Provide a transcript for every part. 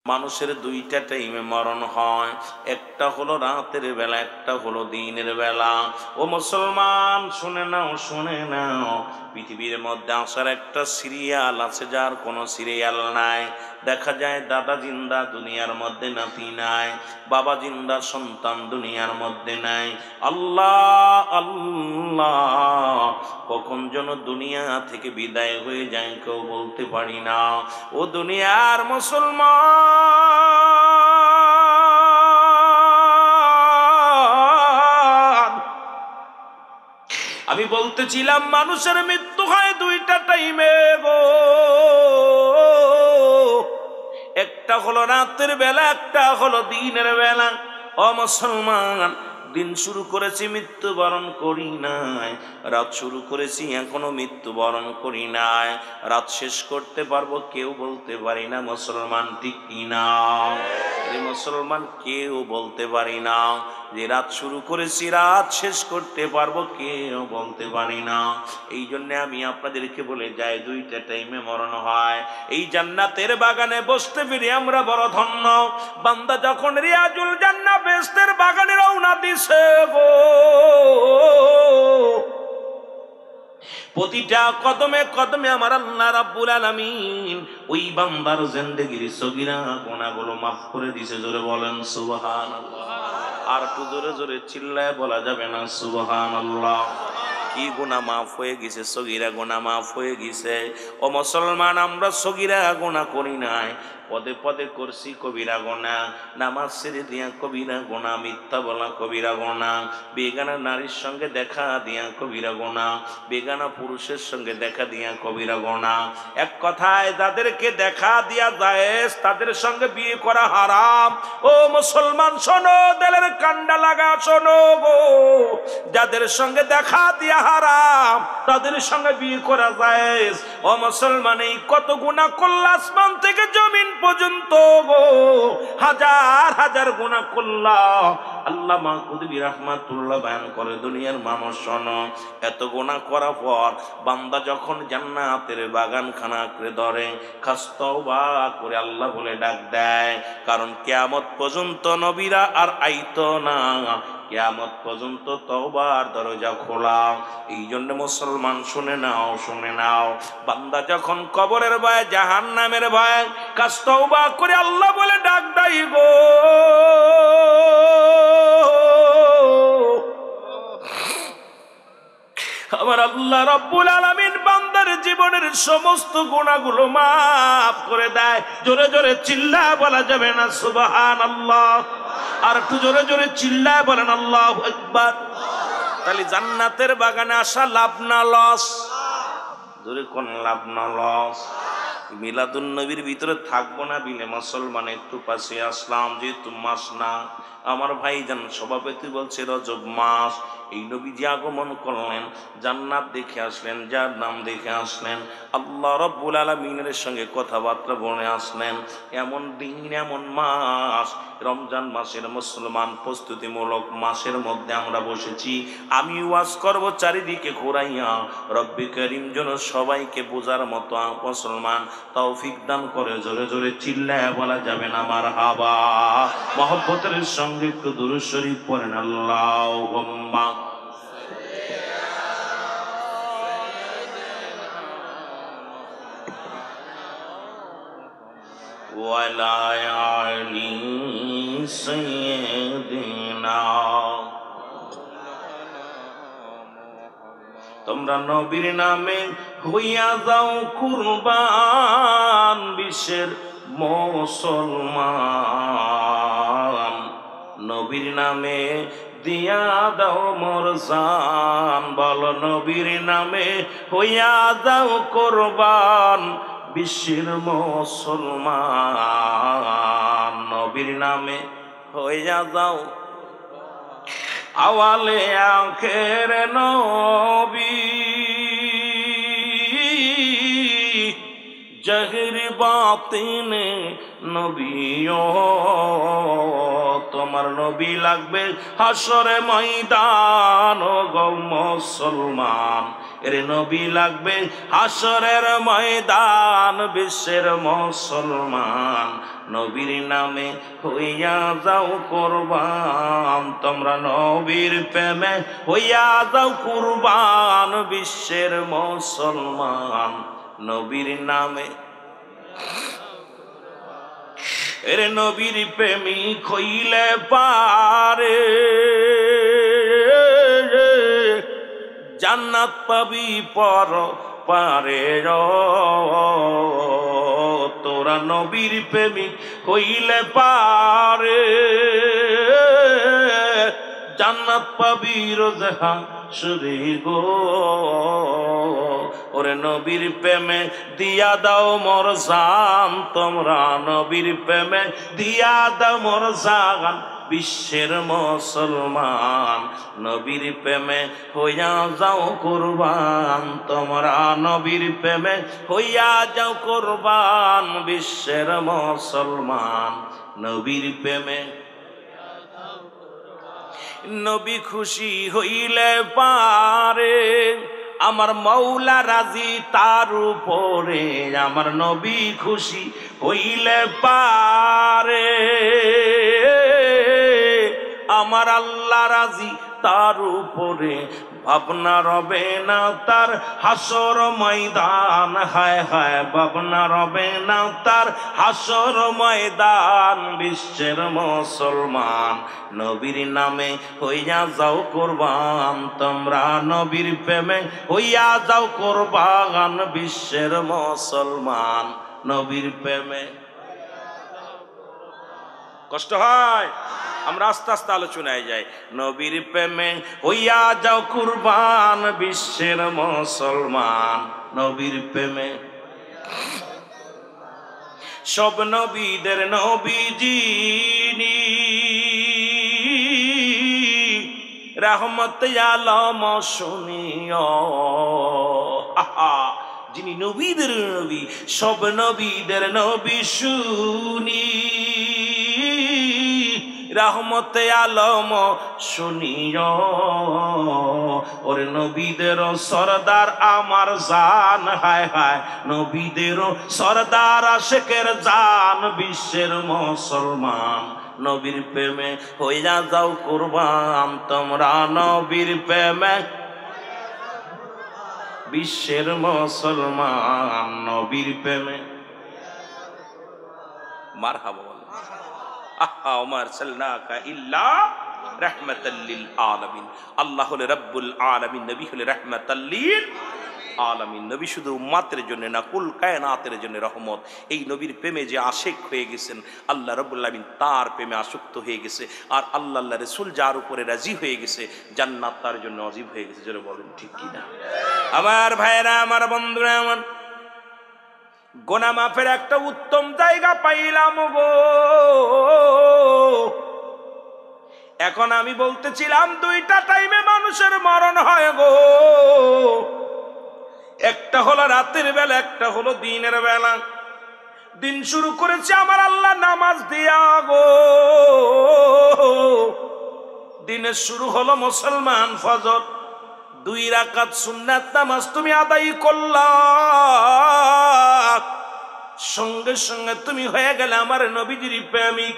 মানুষের দুইটা টাইমে মরণ হয়, একটা হলো রাতের বেলা, একটা হলো দিনের বেলা। ও মুসলমান, শুনে নাও, শুনে নাও, পৃথিবীর মধ্যে আসার একটা সিরিয়াল আছে যার কোনো সিরিয়াল নাই। দেখা যায় দাদা জিন্দা, দুনিয়ার মধ্যে নাতি নাই, বাবা জিন্দা, সন্তান দুনিয়ার মধ্যে নাই। আল্লাহ আল্লাহ, কখন যেন দুনিয়া থেকে বিদায় হয়ে যায় কেউ বলতে পারি না। ও দুনিয়ার মুসলমান, আমি বলতেছিলাম মানুষের মৃত্যু হয় দুইটা টাইমে গো, একটা হলো রাতের বেলা, একটা হলো দিনের বেলা। ও মুসলমান, দিন শুরু করেছি মৃত্যুবরণ করি নাই, রাত শুরু করেছি এখনো মৃত্যুবরণ করি নাই। রাত শেষ করতে পারবো কেউ বলতে পারি না, মুসলমান ঠিক কিনা? মুসলমান কেউ বলতে পারি না যে রাত শুরু করেছি রাত শেষ করতে পারবো, কেউ বলতে পারি না। এই জন্য আমি আপনাদেরকে বলে যাই দুইটা টাইমে মরণ হয়। এই জান্নাতের বাগানে বসতে পেরে আমরা বড় ধন্য। বান্দা যখন রিয়াজুল জান্নাত বেহেশতের বাগানে রওনা দিছে গো, প্রতিটা কদমে কদমে আমার আল্লাহ রাব্বুল আলামিন ওই বান্দার জিন্দেগির সগীরা গুনাহগুলো মাফ করে দিয়েছে। জোরে বলেন সুবহানাল্লাহ। আর একটু জোরে জোরে চিল্লায় বলা যাবে না সুবহানাল্লাহ? কি গুনাহ মাফ হয়ে গেছে, সগীরা গুনাহ মাফ হয়ে গেছে। ও মুসলমান, আমরা সগীরা গুনাহ করি নাই, পদে পদে করছি কবিরা গুনাহ। নামাজ ছেড়ে দিয়া কবিরা গুনাহ, মিথ্যা বলা কবিরা গুনাহ, বেগানা নারীর সঙ্গে দেখা দিয়া কবিরা গুনাহ, বেগানা পুরুষের সঙ্গে দেখা দিয়া কবিরা গুনাহ। এক কথায় যাদেরকে দেখা দিয়া জায়েজ তাদের সঙ্গে বিয়ে করা হারাম। ও মুসলমান শোনো, দিলের কান্ডা লাগা শোনো গো, যাদের সঙ্গে দেখা দিয়া হারাম তাদের সঙ্গে বিয়ে করা জায়েজ। ও মুসলমান, এই কত গুনাহ করলা আসমান থেকে জমিন পর্যন্ত গো, হাজার হাজার গুনাহ করলা। আল্লামা কুতুবী রাহমাতুল্লাহ বয়ান করে, দুনিয়ার মানুষ শোনো, এত গুনাহ করার পর বান্দা যখন জান্নাতের বাগানখানা আঁকড়ে ধরে, খাস তওবা করে আল্লাহ বলে ডাক দেয়। কারণ কিয়ামত পর্যন্ত নবীরা আর আইতো না, কিয়ামত পর্যন্ত তওবার দরজা খোলা। এই জন্য মুসলমান শুনে নাও, শুনে নাও, বান্দা যখন কবরের ভয়, জাহান্নামের ভয়, কাজ তওবা করে আল্লাহ বলে ডাক দেয় গো, আমার আল্লাহ রাব্বুল আলামিন বান্দার জীবনের সমস্ত গুনাহগুলো মাফ করে দেয়। জোরে জোরে চিল্লায় বলা যাবে না সুবহানাল্লাহ? আর একটু জোরে জোরে চিল্লায় বলেন আল্লাহু আকবার। তাহলে জান্নাতের বাগানে আসা লাভ না লস? জোরে কোন লাভ না লস? মিলাদুন নবীর ভিতরে থাকবো না বিলে মুসলমান, একটু পাশে আসলাম, যেহেতু মাস না, আমার ভাইজান সভাপতি বলছে রজব মাস, এই নবীজি আগমন করলেন, জান্নাত দেখে আসলেন, যার নাম দেখে আসলেন, আল্লাহ রাব্বুল আলামিনের সঙ্গে কথাবার্তা বলে আসলেন। এমন দিন, এমন মাস, রমজান মাসের মুসলমান প্রস্তুতিমূলক মাসের মধ্যে আমরা বসেছি। আমি ওয়াজ করব চারিদিকে ঘোরাইয়া, রব্বে করিম যেন সবাইকে বোঝার মতো মুসলমান তৌফিক দান করে। জোরে জোরে চিল্লায় বলা যাবে না মারহাবা? মহব্বতের সঙ্গে একটু দুরূদ শরীফ পড়েন, আল্লাহুম্মা ওয়ালা আলি সাইয়্যিদিনা। তোমরা নবীর নামে হইয়া যাও কুরবান, বিশ্বের মুসলমান, নবীর নামে দিয়া দাও মোর জান। বলো নবীর নামে হইয়া যাও কুরবান, বিশ্বের মুসলমান, নবীর নামে হইয়া যাও আওয়ালে আখের নবী, জাহির বাতিনে নবীও তোমার নবী লাগবে হাসরে ময়দান। গো মুসলমান, এর নবী লাগবে হাসরের ময়দান বিশ্বের মুসলমান নবীর নামে হইয়া যাও কুরবান তোমরা নবীর প্রেমে হইয়া যাও কুরবান বিশ্বের মুসলমান নবীর নামে এর নবীর প্রেমিক হইলে পারে জান্নাত পাবি পর পারে তোরা নবীর প্রেমিক হইলে পারে জান্নাত পাবি রোজা সুরে গো ওরে নবীর প্রেমে দিয়া দাও মোর জান তোমরা নবীর প্রেমে দিয়া দাও মোর জান বিশ্বের মুসলমান নবীর প্রেমে হইয়া যাও কুরবান তোমরা নবীর প্রেমে হইয়া যাও কুরবান বিশ্বের মুসলমান নবীর প্রেমে নবী খুশি হইলে পারে আমার মৌলা রাজি তার উপরে আমার নবী খুশি হইলে পারে আমার আল্লাহ রাজি তার উপরে ভাবনা রবে না তার হাসর ময়দান হায় হায় ভাবনা রবে না তার হাসর ময়দান বিশ্বের মুসলমান নবীর নামে হইয়া যাও কুরবান তোমরা নবীর প্রেমে হইয়া যাও কুরবান বিশ্বের মুসলমান নবীর প্রেমে কষ্ট হয় আমরা আস্তে আস্তে আলোচনায় যাই নবীর প্রেমে হইয়া যাও কুরবান বিশ্বের মুসলমান নবীর প্রেমে সব নবীদের নবী যিনি রহমত আলম শুনিও যিনি নবীদের নবী সব নবীদের নবী শুনি রহমতে আলম শুনিও ওরে নবীদের সরদার আমার জান হায় হায় নবীদের সরদার আশিকের জান বিশ্বের মুসলমান নবীর প্রেমে হইয়া যাও কুরবান তোমরা নবীর প্রেমে বিশ্বের মুসলমান নবীর প্রেমে মারহাবা আল্লাহ হলে রব্বুল আলামিন নবী হলে রাহমাতাল লিল আলামিন নবী শুধু উম্মতের জন্য না কুল কায়নাতের জন্য রহমত এই নবীর প্রেমে যে আশিক হয়ে গেছেন আল্লাহ রব্বুল আলামিন তার প্রেমে আসক্ত হয়ে গেছে আর আল্লাহ রাসূল যার উপরে রাজি হয়ে গেছে জান্নাত তার জন্য ওয়াজিব হয়ে গেছে যারা বলেন ঠিক কি না আমার ভাইরা আমার বন্ধুরা আমার গোনা মাফের একটা উত্তম জায়গা পাইলাম গো এখন আমি বলতেছিলাম দুইটা টাইমে মানুষের মরণ হয় গো একটা হলো রাতের বেলা একটা হলো দিনের বেলা দিন শুরু করেছে আমার আল্লাহ নামাজ দিয়া গো দিনের শুরু হলো মুসলমান ফজর 2 রাকাত সুন্নাত নামাজ তুমি আদায় করলা সঙ্গে সঙ্গে তুমি হয়ে গেলে আমার নবীজির প্রেমিক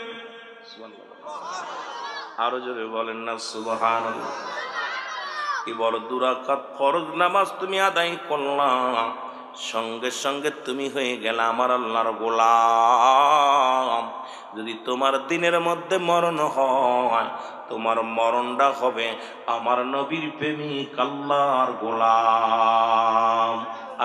আরো জোরে বলেন না সুবহানাল্লাহ এবার 2 রাকাত ফরজ নামাজ তুমি আদায় করলা সঙ্গে সঙ্গে তুমি হয়ে গেলে আমার আল্লাহর গোলাম যদি তোমার দিনের মধ্যে মরণ হয় তোমার মরণটা হবে আমার নবীর প্রেমিক আল্লাহর গোলাম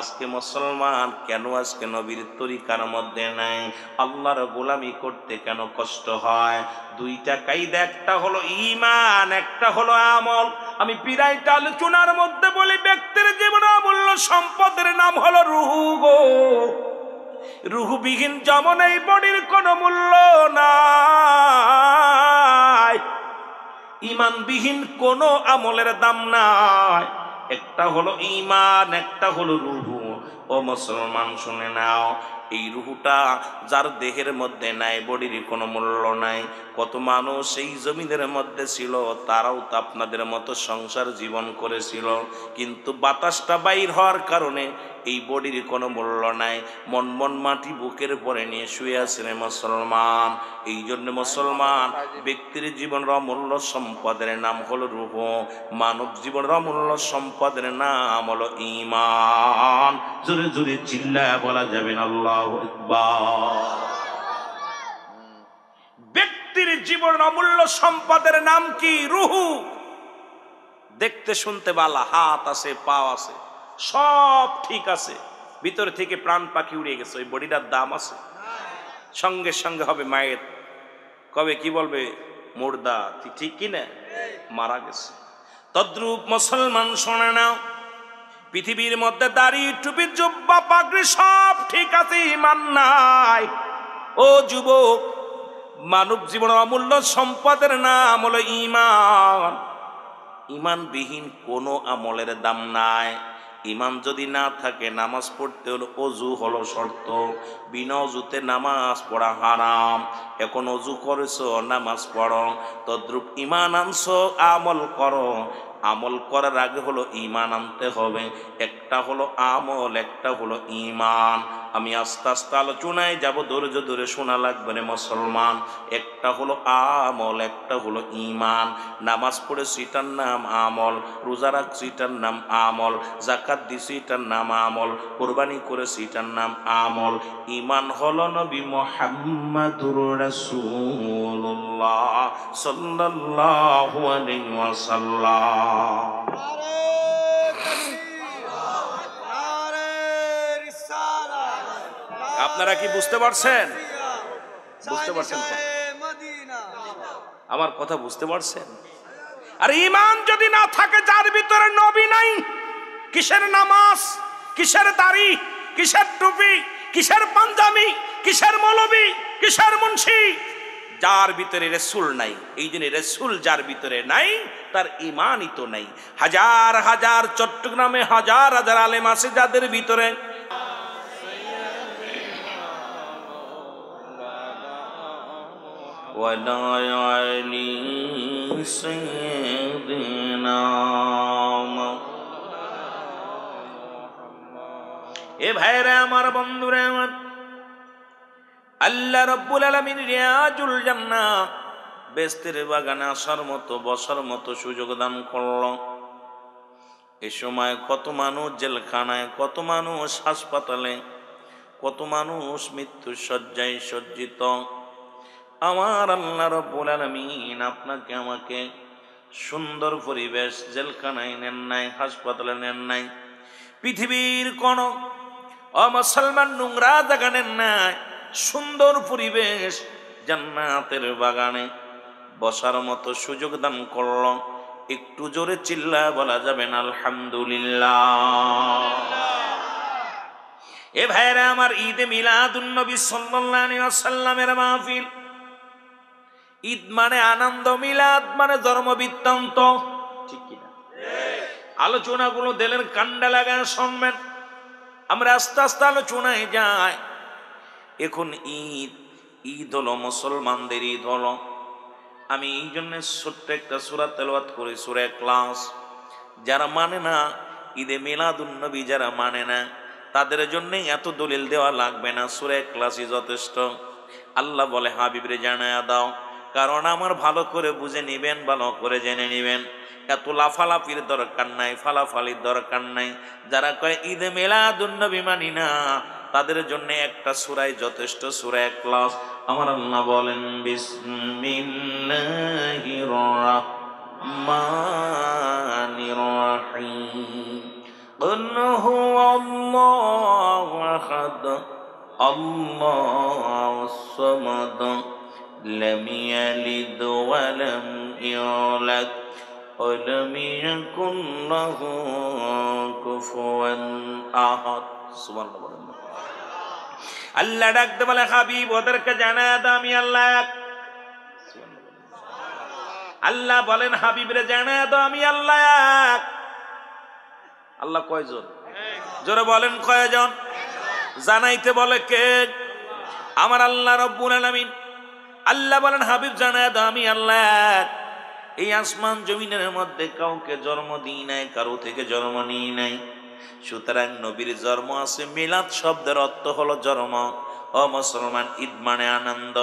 আজকে মুসলমান কেন আজকে নবীর তরিকার মধ্যে নাই আল্লাহর গোলামি করতে কেন কষ্ট হয় দুইটা কায়দা একটা হলো ঈমান একটা হলো আমল আমি পিরাইটা আলোচনার মধ্যে বলি ব্যক্তির জীবনে অমূল্য সম্পদের নাম হলো রূহ গো রূহবিহীন যেমন এই বডির কোনো মূল্য নাই ঈমানবিহীন কোনো আমলের দাম নাই একটা হলো ঈমান একটা হলো রূহ ও মুসলমান শুনে নাও এই রুহুটা যার দেহের মধ্যে নাই, বডির কোনো মূল্য নাই। কত মানুষ এই জমিনের মধ্যে ছিল, তারাও তো আপনাদের মতো সংসার জীবন করেছিল, কিন্তু বাতাসটা বাইর হওয়ার কারণে এই বডির কোনো মূল্য নাই। মন মন মাটি বুকের পরে নিয়ে শুয়ে আছেন মুসলমান। এই জন্য মুসলমান ব্যক্তির জীবনের অমূল্য সম্পদের নাম হলো রূহ, মানব জীবনের অমূল্য সম্পদের নাম হলো ঈমান। জোরে জোরে চিল্লায় বলা যাবে না আল্লাহু আকবার। ব্যক্তির জীবনের অমূল্য সম্পদের নাম কি? রূহ। দেখতে শুনতে বালা, হাত আছে, পা আছে, সব ঠিক আছে, ভিতর থেকে প্রাণ পাখি উড়ে গেছে, ওই বডিটার দাম আছে? সঙ্গে সঙ্গে হবে মায়ের, কবে কি বলবে? মুর্দা। ঠিক কিনা? মারা গেছে। তদ্রূপ মুসলমান শোনে নাও, পৃথিবীর মধ্যে দাড়ি, টুপি, জুব্বা, পাগড়ি সব ঠিক আছে, ঈমান নাই। ও যুবক, মানব জীবনের অমূল্য সম্পদের নাম হলো ঈমান। ঈমানবিহীন কোনো আমলের দাম নাই। ঈমান যদি না থাকে, নামাজ পড়তে হলো অজু হলো শর্ত, বিনা অজুতে নামাজ পড়া হারাম। এখন অজু করেছো, নামাজ পড়ো। তদ্রূপ ঈমান আনছো, আমল করো। আমল করার আগে হলো ঈমান আনতে হবে। একটা হলো আমল, একটা হলো ঈমান। আমি আস্তে আস্তে আলোচনায় যাব, ধৈর্য ধরে শোনা লাগবে রে মুসলমান। একটা হলো আমল, একটা হলো ঈমান। নামাজ পড়েছি এটার নাম আমল, রোজা রাখছি এটার নাম আমল, যাকাত দিছি এটার নাম আমল, কোরবানি করেছি এটার নাম আমল। ঈমান হলো নবী মুহাম্মাদুর রাসূলুল্লাহ সাল্লাল্লাহু আলাইহি ওয়াসাল্লাম। আপনারা কি বুঝতে পারছেন? বুঝতে পারছেন? আমার কথা বুঝতে পারছেন? আর ঈমান যদি না থাকে, যার ভিতরে নবী নাই, কিসের নামাজ, কিসের দাড়ি, কিসের টুপি, কিসের পাঞ্জাবি, কিসের মৌলবি, কিসের মুন্সি? যার ভিতরে রাসূল নাই। এই জন্য রাসূল যার ভিতরে নাই, তার ঈমানই তো নাই। হাজার হাজার চট্টগ্রামে হাজার হাজার আলেম আছে যাদের ভিতরে এ ভাইরা আমার, বন্ধুরা আমার, আল্লাহ রাব্বুল আলামিন রিয়াজুল জান্নাহ, বেহেশতের বাগানে আসার মতো, বসার মতো সুযোগ দান করল। এ সময় কত মানুষ জেলখানায়, কত মানুষ হাসপাতালে, কত মানুষ মৃত্যুর শয্যায় সজ্জিত। আমার আল্লাহ রাব্বুল আলামিন আপনাকে আমাকে সুন্দর পরিবেশ, জেলখানায় নেন নাই, হাসপাতালে নেন নাই, পৃথিবীর কোন অমুসলমান নোংরা জায়গা নেন নাই, সুন্দর পরিবেশ জান্নাতের বাগানে বসার মতো সুযোগ দান করল। একটু জোরে চিল্লা বলা যাবে না আলহামদুলিল্লাহ? এ ভাইরা আমার, ঈদে মিলাদুন নবী সাল্লাল্লাহু আলাইহি ওয়াসাল্লামের মাহফিল। ঈদ মানে আনন্দ, মিলাদ মানে জন্ম বৃত্তান্ত, ঠিক কিনা? আলোচনাগুলো দিলের কান্ডা লাগায় শুনবেন। আমরা আস্তে আস্তে আলোচনায় যাই। এখন ঈদ, ঈদ হলো মুসলমানদের ঈদ হলো। আমি এই জন্য ছোট্ট একটা সূরা তেলাওয়াত করি, সূরা ইখলাস। যারা মানে না ঈদে মিলাদুন নবী, যারা মানে না, তাদের জন্য এত দলিল দেওয়া লাগবে না, সূরা ইখলাসই যথেষ্ট। আল্লাহ বলে, হাবিবরে জানায়া দাও, কারণ আমার ভালো করে বুঝে নিবেন, ভালো করে জেনে নিবেন। এত লাফালাফির দরকার নাই, ফালাফালির দরকার নাই। যারা কয় ঈদে মিলাদুন নবী মানি না, তাদের জন্য একটা সূরাই যথেষ্ট, সূরা ইখলাস। আমার আল্লাহ বলেন, বিসমিল্লাহির রাহমানির রাহিম, কুল হুয়াল্লাহু আহাদ, আল্লাহুস সামাদ, লাম ইয়ালিদ ওয়া লাম ইউলাদ ওয়া লাম ইয়াকুল লাহু কুফুয়ান আহাদ। সুবহানাল্লাহ। আল্লাহ ডাকতে বলে, হাবিব ওদেরকে জানায় দাও আমি আল্লাহ এক। আল্লাহ বলেন, হাবিবরে জানায় দাও আমি আল্লাহ এক। আল্লাহ কয়জন? জোরে বলেন কয়জন? জানাইতে বলে কে? আমার আল্লাহ রব্বুল আলামিন। আল্লাহ বলেন হাবিব জানায় দাও আমি আল্লাহ এই আসমান জমিনের মধ্যে কাউকে জন্ম দিই নাই, কারো থেকে জন্ম নিই নাই। সুতরাং নবীর জন্ম আছে। মিলাদ শব্দের অর্থ হলো জন্ম। ও মুসলমান, ঈদ মানে আনন্দ,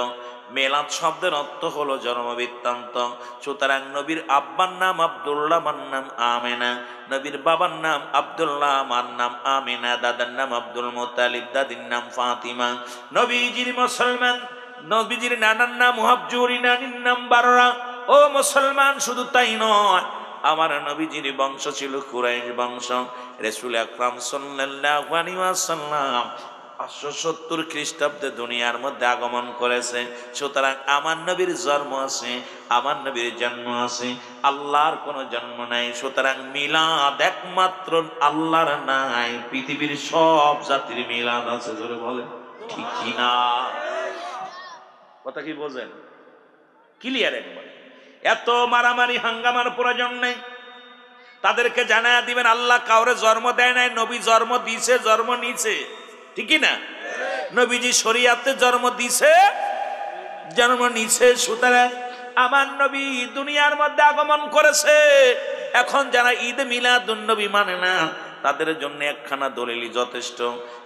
মিলাদ শব্দের অর্থ হলো জন্ম বৃত্তান্ত। সুতরাং নবীর আব্বার নাম আব্দুল্লাহ, মার নাম আমেনা। নবীর বাবার নাম আব্দুল্লাহ, মার নাম আমেনা। দাদার নাম আব্দুল মুত্তালিব, দাদির নাম ফাতিমা। নবীজির মুসলমান, নবীজির নানার নাম মুহাজ্জুরি, নানির নাম বাররা। ও মুসলমান, শুধু তাই নয়, আমার নবীজির বংশ ছিল কুরাইশ বংশ। রাসূল আকরাম সাল্লাল্লাহু আলাইহি ওয়াসাল্লাম 570 খ্রিস্টাব্দে দুনিয়ার মধ্যে আগমন করেছে। সুতরাং আমার নবীর জন্ম আছে, আমার নবীর জন্ম আছে, আল্লাহর কোনো জন্ম নাই। সুতরাং মিলাদ একমাত্র আল্লাহর নাই, পৃথিবীর সব জাতির মিলাদ আছে। জোরে বলে ঠিক কিনা? কথা কি বোঝেন? ক্লিয়ার একবার। এত মারামারি হাঙ্গামার প্রয়োজন নেই। তাদেরকে জানায়া দিবেন আল্লাহ কাউরে জন্ম দেয় নাই, নবী জন্ম দিছে, জন্ম নিছে। ঠিকই না? নবীজি শরীয়তে জন্ম দিছে, জন্ম নিছে। সুতরাং আমার নবী দুনিয়ার মধ্যে আগমন করেছে। এখন যারা ঈদ মিলাদুন নবী মানে না, তাদের জন্য একখানা দলিলই যথেষ্ট।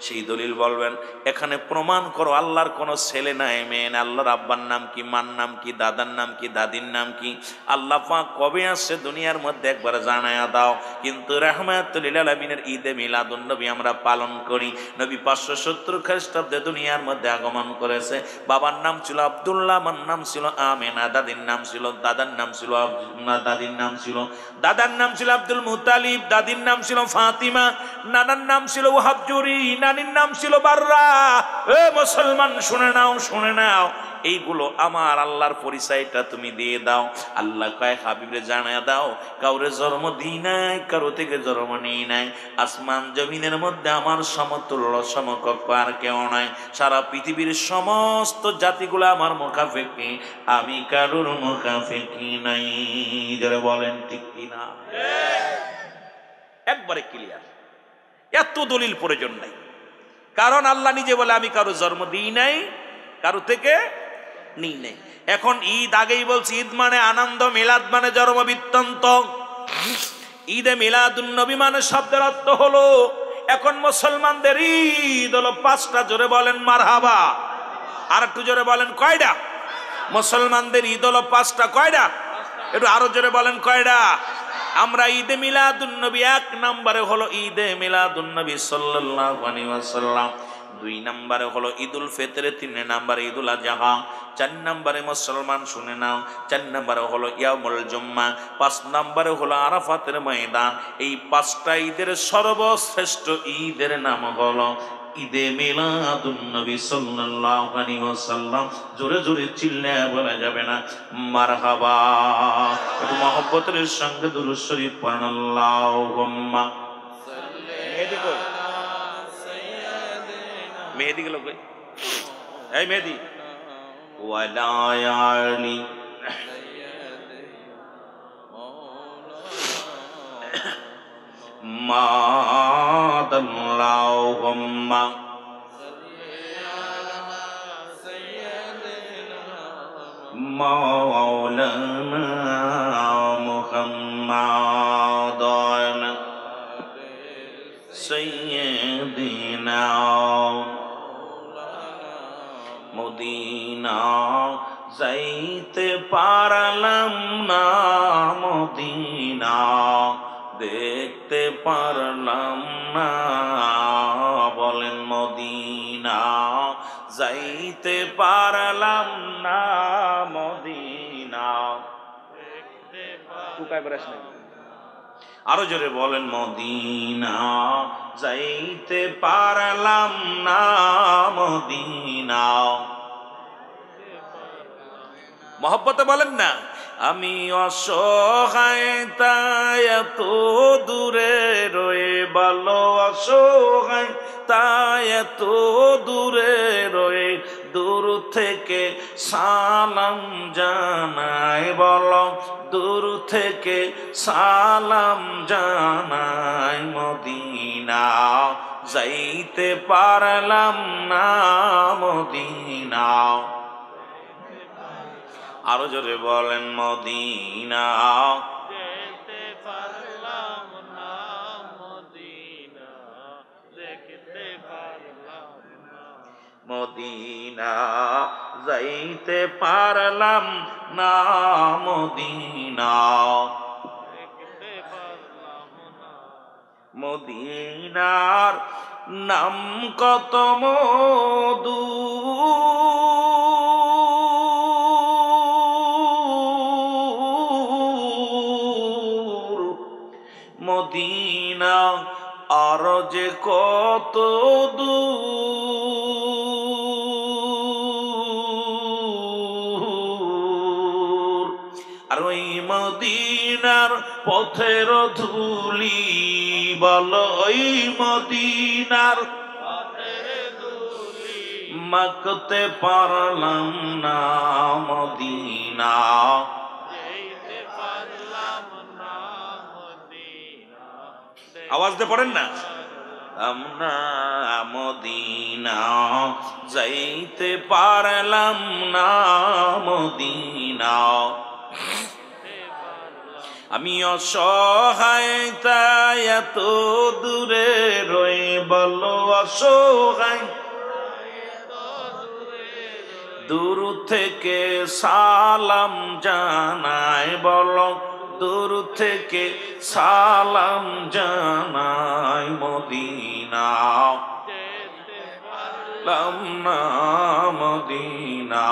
সেই দলিল বলবেন, এখানে প্রমাণ করো আল্লাহর কোনো ছেলে নাই, মেয়ে না। আল্লাহর আব্বার নাম কি, মার নাম কি, দাদার নাম কি, দাদির নাম কি? আল্লাহ পাক কবে আসছে দুনিয়ার মধ্যে একবার জানায়া দাও। কিন্তু রাহমাতুল লিল আলামিনের ঈদে মিলাদুন নবী আমরা পালন করি। নবী 570 খ্রিস্টাব্দে দুনিয়ার মধ্যে আগমন করেছে। বাবার নাম ছিল আব্দুল্লাহ, মার নাম ছিল আমেনা, দাদির নাম ছিল দাদার নাম ছিল আব্দুল মুত্তালিব, দাদির নাম ছিল ফাতিমা, নানার নাম ছিল ওয়াহাবজুরি, নানির নাম ছিল বাররা। এ মুসলমান, শুনে নাও, শুনে নাও, এইগুলো আমার আল্লাহর পরিচয়টা তুমি দিয়ে দাও। আল্লাহ কয় হাবিবে জানায়া দাও, কাউরে জন্ম দিই নাই, কারো থেকে জন্ম নিই নাই। আসমান জমিনের মধ্যে আমার সমতুল্য সমকক্ষ আর কেউ নাই। সারা পৃথিবীর সমস্ত জাতিগুলো আমার মুখাফেকি, আমি কারোর মুখাফেকি নাই। যারা বলেন ঠিক কিনা? একবারে ক্লিয়ার। এত দলিল প্রয়োজন নাই, কারণ আল্লাহ নিজে বলে আমি কারো জন্ম দিই নাই, কারো থেকে নিই নাই। এখন ঈদ আগেই বলছি, ঈদ মানে আনন্দ, মিলাদ মানে জন্ম বৃত্তান্ত। ঈদে মিলাদুন নবী মানে শব্দের অর্থ হলো, এখন মুসলমানদের ঈদ হলো 5টা। জোরে বলেন মারহাবা। আর একটু জোরে বলেন কয়টা? মুসলমানদের ঈদ হলো 5টা। কয়টা? একটু আরো জোরে বলেন কয়টা? আমরা ঈদে মিলাদুন নবী 1 নম্বরে হলো ঈদে মিলাদুন নবী সাল্লাল্লাহু আলাইহি ওয়াসাল্লাম। 2 নম্বরে হলো ঈদুল ফিতর, 3 নম্বরে ঈদুল আযহা, 4 নম্বরে মুসলমান শুনে নাও, 4 নম্বরে হলো ইয়াউমুল জুম্মা, 5 নম্বরে হলো আরাফাতের ময়দান। এই 5টা ঈদের সর্বশ্রেষ্ঠ ঈদের নাম হলো ঈদে মিলাদুন নবী সাল্লাল্লাহু আলাইহি ওয়াসাল্লাম। জোরে জোরে চিল্লায়া বলা যাবে না মারহাবা। একটু মহব্বতের সঙ্গে দুরূদ শরীফ পড়ুন। আল্লাহুম্মা মেহেদি কই? মেহেদি গেল কই? এই মেহেদি ওয়ালা আলি মাদাল্লাহুম্মা মাওলানা মুহাম্মাদান সাইয়্যিদিনা মদিনা যাইতে পারলাম না, মদিনা দেখতে পারলাম না। বলেন মদিনা যাইতে পারলাম না, মদিনা আরো জোরে বলেন মদিনা যাইতে পারলাম না, মদিনা। মহব্বতে বলেন না, আমি অসহায় তাই এত দূরে রয়ে, ভালো অসহায় তাই এত দূরে রয়ে, দূর থেকে সালাম জানাই। বলো দূর থেকে সালাম জানাই, মদিনা যাইতে পারলাম না মদিনা। আরো জোরে বলেন মদিনা। যেতে পারলাম না মদিনা, দেখতে পারলাম না মদিনা যাইতে পারলাম না মদিনা। দেখতে পারলাম না। মদিনার নাম কত মধু, মদিনা আর যে কত দূর। আর ওই মদিনার পথের ধুলি বল, ওই মদিনার মাখতে পারলাম না মদিনা। যেতে পারলাম না মদিনা, আওয়াজ দিয়ে পড়েন না। আমরা মদিনা যাইতে পারলাম না মদিনা। আমি অসহায় তাই এত দূরে রই, বলো অসহায় দূর থেকে সালাম জানাই, বলো দূর থেকে সালাম জানাই মদিনা। যেতে পারলাম না মদিনা।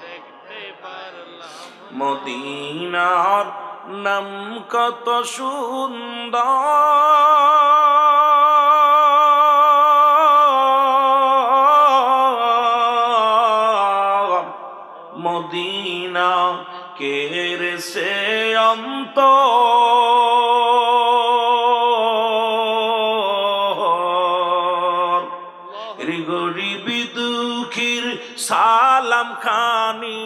দেখতে পারলাম মদিনার নাম কত সুন্দর, মদিনা কের সে অন্তর। গরিবি দুঃখীর সালাম খানি,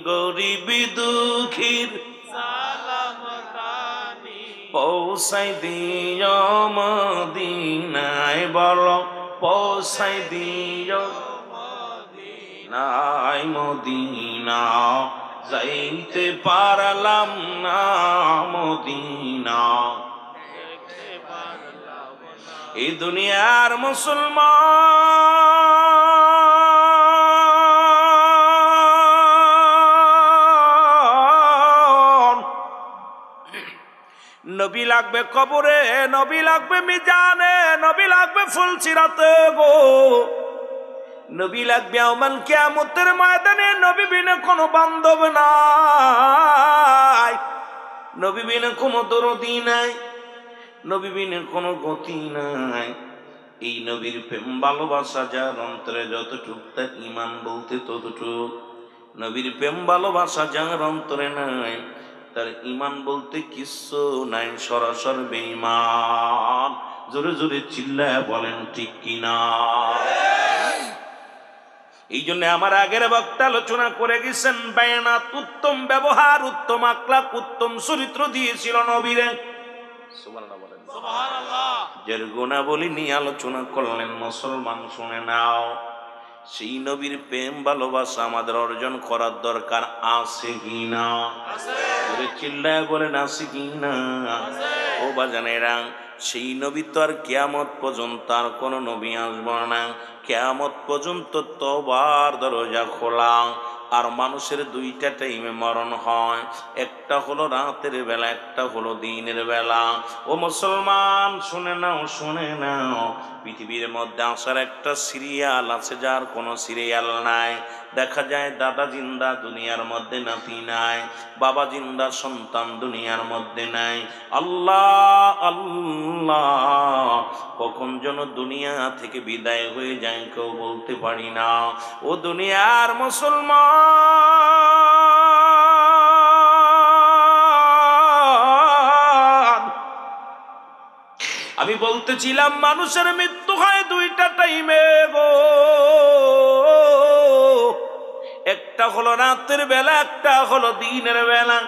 গরিবি দুঃখীর সালাম খানি পৌঁছাই দিও মদিনায়, বলো পৌঁছাই দিও মদিনায়। মদিনা যাইতে পারলাম না মদিনা। দেখতে পারলাম না। এই দুনিয়ার মুসলমান নবী লাগবে কবরে, নবী লাগবে মিজানে, নবী লাগবে ফুলসিরাতে গো, নবী লাগবে আমাল কিয়ামতের ময়দানে। নবী বিনে কোনো বান্ধব নাই, নবী বিনে কোনো দরদি নাই, নবী বিনে কোনো গতি নাই। এই নবীর প্রেম ভালোবাসা যার অন্তরে যতটুক, তার ঈমান বলতে ততটুক। নবীর প্রেম ভালোবাসা যার অন্তরে নাই, তার ঈমান বলতে কিচ্ছু নাই, সরাসর বেঈমান। জোরে জোরে চিল্লায় বলেন ঠিক কিনা। এই জন্য আমার আগের বক্তা আলোচনা করে গেছেন, বায়ানাত উত্তম ব্যবহার, উত্তম আখলাক, উত্তম চরিত্র দিয়েছিল নবীরে। সুবহানাল্লাহ বলেন। সুবহানাল্লাহ। যার গুণাবলী নিয়ে আলোচনা করলেন, মুসলমান শুনে নাও। সেই নবীর প্রেম ভালোবাসা আমাদের অর্জন করার দরকার আছে কিনা? চিল্লায় বলেন আছে কিনা? ও বাজানেরা, সেই নবী তো আর কিয়ামত পর্যন্ত আর কোন নবী আসবে না। কিয়ামত পর্যন্ত তওবার দরজা খোলা। আর মানুষের দুইটা টাইমে মরণ হয়, একটা হলো রাতের বেলা, একটা হলো দিনের বেলা। ও মুসলমান শুনে নাও, শুনে নাও, পৃথিবীর মধ্যে আসার একটা সিরিয়াল আছে যার কোনো সিরিয়াল নাই। দেখা যায় দাদা জিন্দা, দুনিয়ার মধ্যে নাতি নাই, বাবা জিন্দা, সন্তান দুনিয়ার মধ্যে নাই। আল্লাহ আল্লাহ, কখন যেন দুনিয়া থেকে বিদায় হয়ে যায় কেউ বলতে পারি না। ও দুনিয়ার মুসলমান, আমি বলতেছিলাম মানুষের মৃত্যু হয় দুইটা টাইমে গো, একটা হলো রাতের বেলা, একটা হলো দিনের বেলা।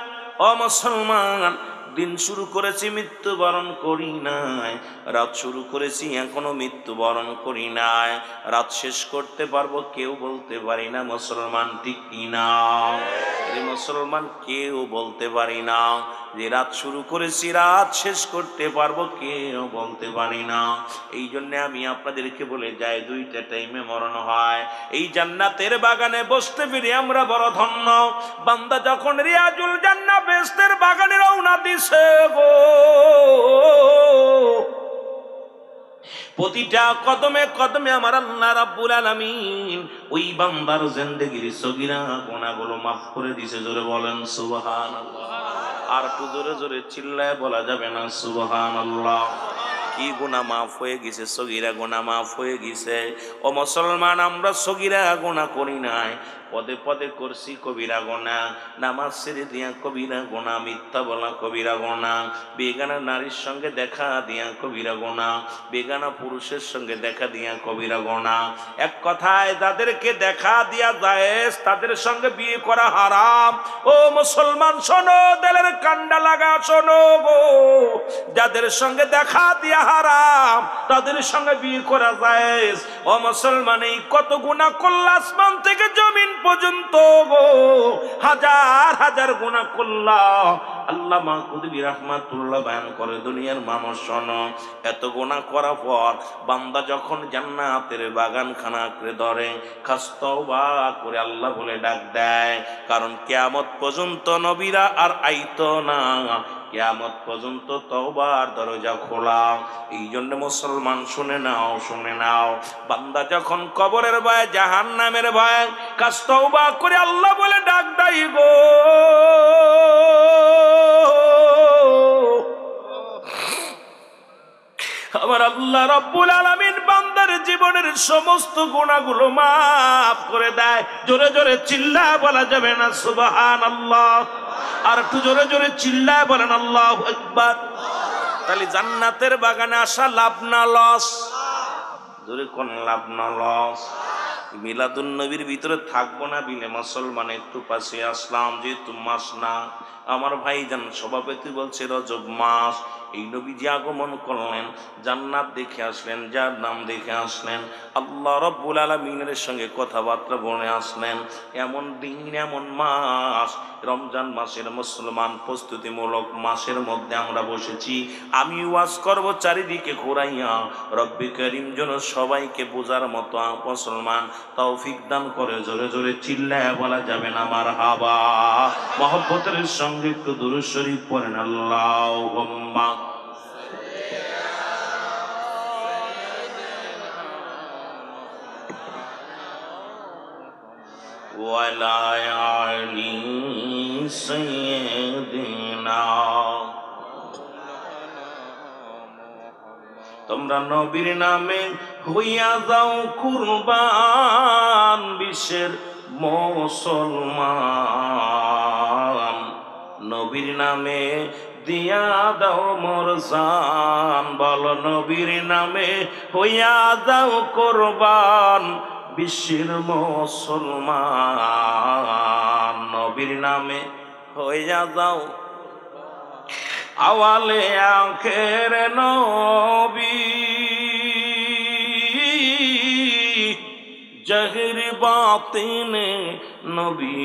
ও মুসলমান, দিন শুরু করেছি মৃত্যুবরণ করি নাই, রাত শুরু করেছি এখনো মৃত্যুবরণ করি নাই, রাত শেষ করতে পারবো কেউ বলতে পারি না। মুসলমান ঠিক কিনা? মুসলমান কেউ বলতে পারি না যে রাত শুরু করেছি রাত শেষ করতে পারবো, কেউ বলতে পারি না। এই জন্য আমি আপনাদেরকে বলে যাই, দুইটা টাইমে মরণ হয়। এই জান্নাতের বাগানে বসতে পেরে আমরা বড় ধন্য। বান্দা যখন রিয়াজুল জান্নাত বেহেশতের বাগানে রওনা দিছে গো, প্রতিটা কদমে কদমে আমার আল্লাহ রাব্বুল আলামিন ওই বান্দার জিন্দেগির সগীরা গুনাহগুলো মাফ করে দিয়েছে। জোরে বলেন সুবহানাল্লাহ। আর একটু জোরে জোরে চিল্লায় বলা যাবে না সুবহানাল্লাহ? কি গুনাহ মাফ হয়ে গেছে, সগীরা গুনাহ মাফ হয়ে গেছে। ও মুসলমান, আমরা সগীরা গুনাহ করি নাই, পদে পদে করছি কবিরা গুনাহ। নামাজ ছেড়ে দিয়া কবিরা গুনাহ, মিথ্যা বলা কবিরা গুনাহ, বেগানা নারীর সঙ্গে দেখা দিয়া কবিরা গুনাহ, বেগানা পুরুষের সঙ্গে দেখা দিয়া কবিরা গুনাহ। এক কথায় যাদেরকে দেখা দিয়া জায়েজ তাদের সঙ্গে বিয়ে করা হারাম। ও মুসলমান শোনো, দিলের কান্ডা লাগা শোনো গো, যাদের সঙ্গে দেখা দিয়া হারাম তাদের সঙ্গে বিয়ে করা জায়েজ। ও মুসলমান, এই কত গুনাহ করলা আসমান থেকে জমিন পর্যন্ত গো, হাজার হাজার গুনাহ করলা। আল্লামা কুতুবী রাহমাতুল্লাহ বয়ান করে, দুনিয়ার মানুষ শোনো, এত গুনাহ করার পর বান্দা যখন জান্নাতের বাগানখানা করে ধরে, খাস তওবা করে আল্লাহ বলে ডাক দেয়। কারণ কিয়ামত পর্যন্ত নবীরা আর আইতো না, কিয়ামত পর্যন্ত তওবার দরজা খোলা। এই জন্য মুসলমান শুনে নাও, শুনে নাও, বান্দা যখন কবরের ভয়, জাহান্নামের ভয়, কাজ তওবা করে আল্লাহ বলে ডাক দেয় গো, আমার আল্লাহ রাব্বুল আলামিন বান্দার জীবনের সমস্ত গুনাহগুলো মাফ করে দেয়। জোরে জোরে চিল্লায় বলা যাবে না সুবহানাল্লাহ? আর একটু জোরে জোরে চিল্লায় বলেন আল্লাহু আকবার। তাহলে জান্নাতের বাগানে আসা লাভ না লস? জোরে কোন লাভ না লস? মিলাদুন নবীর ভিতরে থাকবো না বিলে মুসলমান, একটু পাশে আসলাম, যেহেতু মাস না, আমার ভাইজান সভাপতি বলছে রজব মাস, এই নবীজি আগমন করলেন, জান্নাত দেখে আসলেন, যার নাম দেখে আসলেন, আল্লাহ রাব্বুল আলামিনের সঙ্গে কথাবার্তা বলে আসলেন। এমন দিন, এমন মাস, রমজান মাসের মুসলমান প্রস্তুতিমূলক মাসের মধ্যে আমরা বসেছি। আমি ওয়াজ করব চারিদিকে ঘুরাইয়া, রব্বি করিম যেন সবাইকে বোঝার মতো মুসলমান তৌফিক দান করে। জোরে জোরে চিল্লায় বলা যাবে না মারহাবা? মহব্বতের সঙ্গে একটু দুরূদ শরীফ পড়েন, আল্লাহুম্মা ওয়ালা আলি সাইয়্যিদিনা। তোমরা নবীর নামে হইয়া যাও কুরবান, বিশ্বের মুসলমান, নবীর নামে দিয়া দাও মোর জান। বলো নবীর নামে হইয়া যাও কুরবান, বিশ্বের মুসলমান, নবীর নামে হইয়া যাও আওয়ালে আখের নবী, জাহির বাতিনে নবী।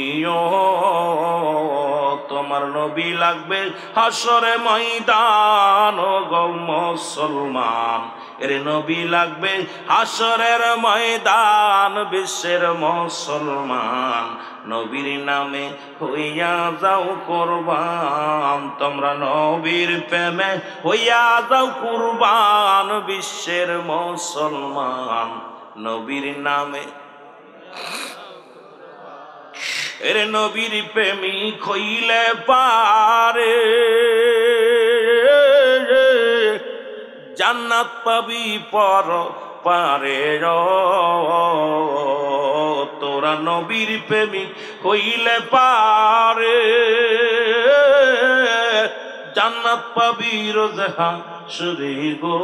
তোমার নবী লাগবে হাসরে ময়দান গো মুসলমান, এর নবী লাগবে হাসরের ময়দান, বিশ্বের মুসলমান, নবীর নামে হইয়া যাও কুরবান। তোমরা নবীর প্রেমে হইয়া যাও কুরবান, বিশ্বের মুসলমান, নবীর নামে। এর নবীর প্রেমিক হইলে পারে জান্নাত পাবি পর পারে। তোরা নবীর প্রেমিক হইলে পারে জান্নাত পাবি রোজে হাশরে গো।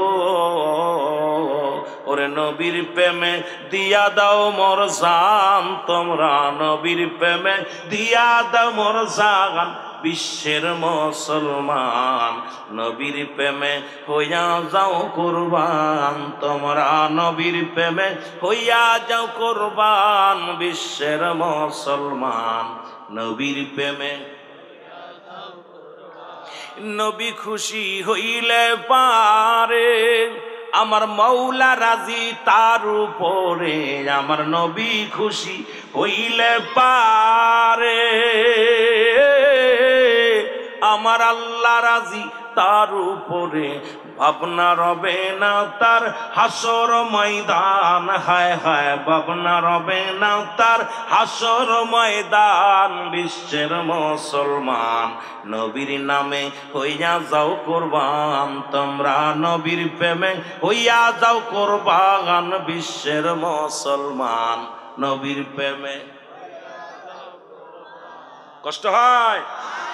ওরে নবীর প্রেমে দিয়া দাও মোর জান, তোমরা নবীর প্রেমে দিয়া দাও মোর জান, বিশ্বের মুসলমান, নবীর প্রেমে হইয়া যাও কুরবান, তোমরা নবীর প্রেমে হইয়া যাও কুরবান, বিশ্বের মুসলমান, নবীর প্রেমে। নবী খুশি হইলে পারে, আমার মৌলা রাজি তার উপরে, আমার নবী খুশি হইলে পারে, আমার আল্লাহ রাজি তার উপরে, ভাবনা রবে না তার হাসর ময়দান, হায় হায় ভাবনা রবে না তার হাসর ময়দান, বিশ্বের মুসলমান, নবীর নামে হইয়া যাও কুরবান, তোমরা নবীর প্রেমে হইয়া যাও কুরবান, বিশ্বের মুসলমান, নবীর প্রেমে। কষ্ট হয়,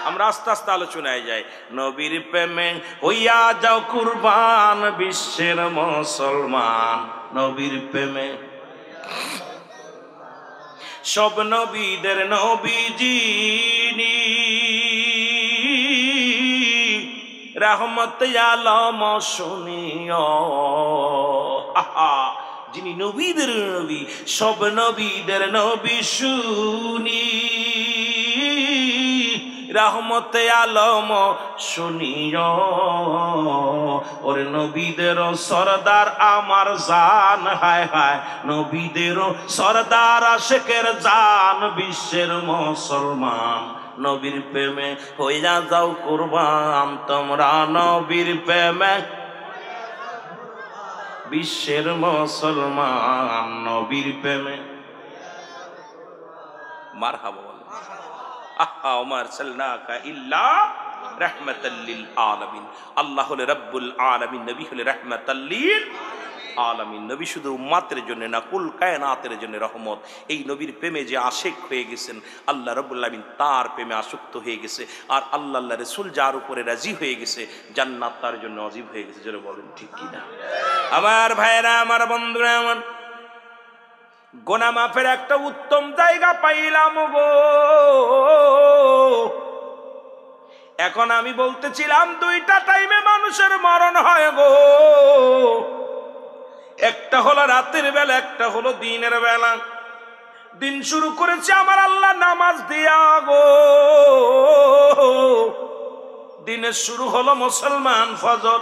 আমরা আস্তে আস্তে আলোচনায় যাই। নবীর প্রেমে হইয়া যাও কুরবান, বিশ্বের মুসলমান, নবীর প্রেমে। সব নবীদের নবী যিনি, রহমত আলম শুনিও, যিনি নবীদের নবী, সব নবীদের নবী শুনি, রহমতে আলম শুনিও, ওরে নবীদের সরদার আমার জান, হায় হায় নবীদের সরদার আশেকের জান, বিশ্বের মুসলমান, নবীর প্রেমে হইয়া যাও কুরবান, তোমরা নবীর প্রেমে, বিশ্বের মুসলমান, নবীর প্রেমে। মারহাবা বলেন। আল্লাহ হলে রব্বুল আলামিন, নবী হলে রাহমাতাল লিল আলামিন। নবী শুধু উম্মতের জন্য না, কুল কায়নাতের জন্য রহমত। এই নবীর প্রেমে যে আশিক হয়ে গেছেন, আল্লাহ রব্বুল আলামিন তার প্রেমে আসক্ত হয়ে গেছে, আর আল্লাহ রাসূল যার উপরে রাজি হয়ে গেছে, জান্নাত তার জন্য ওয়াজিব হয়ে গেছে। যারা বলেন ঠিক কি না? আমার ভাইরা, আমার বন্ধুরা, আমার গোনা মাফের একটা উত্তম জায়গা পাইলাম গো। এখন আমি বলতেছিলাম দুইটা টাইমে মানুষের মরণ হয় গো, একটা হলো রাতের বেলা, একটা হলো দিনের বেলা। দিন শুরু করেছে আমার আল্লাহ নামাজ দিয়া গো, দিনের শুরু হলো মুসলমান ফজর,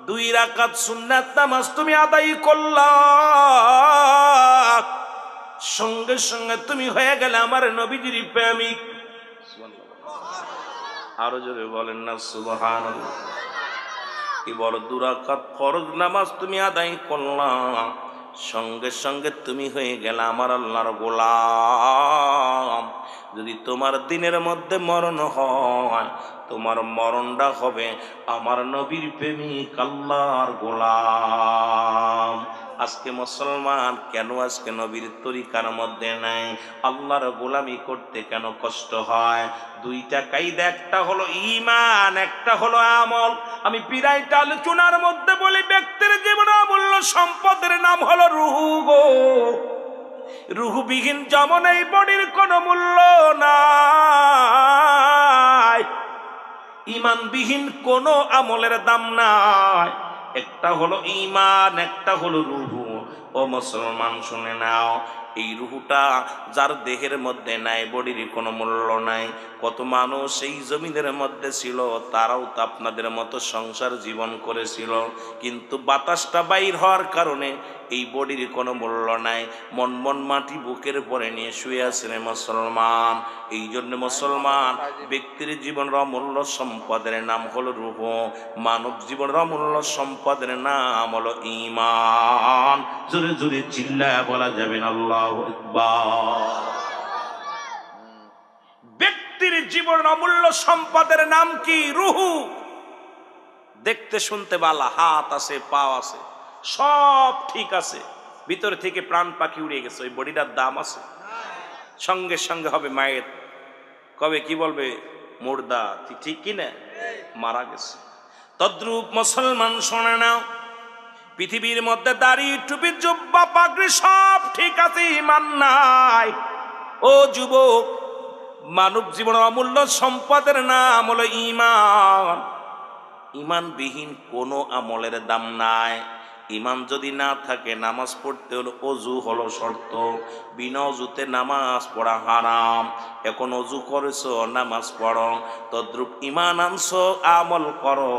2 রাকাত সুন্নাত নামাজ তুমি আদায় করলা, সঙ্গে সঙ্গে তুমি হয়ে গেলে আমার নবীজির প্রেমিক। আরো জোরে বলেন না সুবহানাল্লাহ। কি বড় 2 রাকাত ফরজ নামাজ তুমি আদায় করলা, সঙ্গে সঙ্গে তুমি হয়ে গেলে আমার আল্লাহর গোলাম। যদি তোমার দিনের মধ্যে মরণ হয়, তোমার মরণটা হবে আমার নবীর প্রেমিক, আল্লাহর গোলাম। আজকে মুসলমান কেন আজকে নবীর তরিকার মধ্যে নাই? আল্লাহর গোলামি করতে কেন কষ্ট হয়? 2টা কায়দা, একটা হলো ঈমান, একটা হলো আমল। আমি পিরাইটা আলোচনার মধ্যে বলি, ব্যক্তির জীবনে অমূল্য সম্পদের নাম হলো রূহ গো। রূহবিহীন যেমন এই বডির কোনো মূল্য নাই, ঈমানবিহীন কোনো আমলের দাম নাই। একটা হলো ঈমান, একটা হলো রূহ। ও মুসলমান শুনে নাও, এই রূহটা যার দেহের মধ্যে নাই, বডির কোনো মূল্য নাই। কত মানুষ এই জমিনের মধ্যে ছিল, তারাও তো আপনাদের মতো সংসার জীবন করেছিল, কিন্তু বাতাসটা বাইর হওয়ার কারণে এই বডির কোনো মূল্য নাই। মন মন মাটি বুকের পরে নিয়ে শুয়ে আছেন মুসলমান। এই জন্য মুসলমান ব্যক্তির জীবনের অমূল্য সম্পদের নাম হলো রূহ, মানব জীবনের অমূল্য সম্পদের নাম হলো ঈমান। জোরে জোরে চিল্লায়া বলা যাবে না আল্লাহু আকবার। ব্যক্তির জীবনের অমূল্য সম্পদের নাম কি? রূহ। দেখতে শুনতে বালা, হাত আছে, পা আছে, সব ঠিক আছে, ভিতর থেকে প্রাণ পাখি উড়ে গেছে, ওই বডিটার দাম আছে? সঙ্গে সঙ্গে হবে মায়ের, কবে কি বলবে? মুর্দা। ঠিক কিনা? মারা গেছে। তদ্রূপ মুসলমান শোনে নাও, পৃথিবীর মধ্যে দাড়ি, টুপি, জুব্বা, পাগড়ি সব ঠিক আছে, ঈমান নাই। ও যুবক, মানব জীবনের অমূল্য সম্পদের নাম হলো ঈমান। ঈমানবিহীন কোনো আমলের দাম নাই। ঈমান যদি না থাকে নামাজ পড়তে হলো অজু হলো শর্ত, বিনা অজুতে নামাজ পড়া হারাম। এখন অজু করেছো নামাজ পড়ো, তদ্রূপ ঈমান আনছো আমল করো।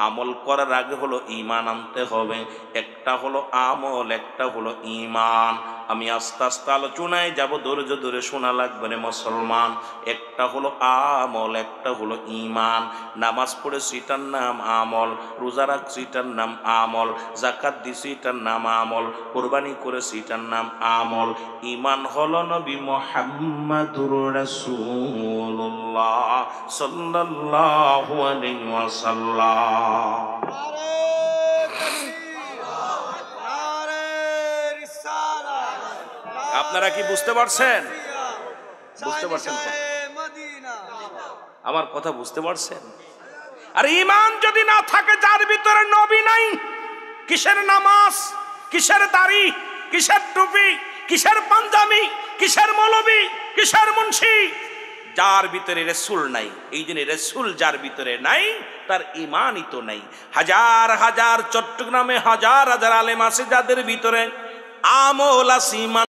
আমল করার আগে হলো ঈমান আনতে হবে। একটা হলো আমল, একটা হলো ঈমান। আমি আস্তে আস্তে আলোচনায় যাব, ধৈর্য ধরে শোনা লাগবে রে মুসলমান। একটা হলো আমল, একটা হলো ঈমান। নামাজ পড়েছি এটার নাম আমল, রোজা রাখছি এটার নাম আমল, যাকাত দিছি এটার নাম আমল, কোরবানি করেছি এটার নাম আমল। ঈমান হলো নবী মুহাম্মাদুর রাসূলুল্লাহ সাল্লাল্লাহু আলাইহি ওয়াসাল্লাম। আপনারা কি বুঝতে পারছেন? বুঝতে পারছেন তো? আমার কথা বুঝতে পারছেন? আর ঈমান যদি না থাকে, যার ভিতরে নবী নাই, কিসের নামাজ, কিসের দাড়ি, কিসের টুপি, কিসের পাঞ্জাবি, কিসের মৌলবি, কিসের মুন্সি? যার ভিতরে রাসূল নাই, এই জন্য রাসূল যার ভিতরে নাই তার ঈমানই তো নাই। হাজার হাজার চট্টগ্রামে হাজার হাজার আলেম আছে যাদের ভিতরে আমল আছে, ঈমান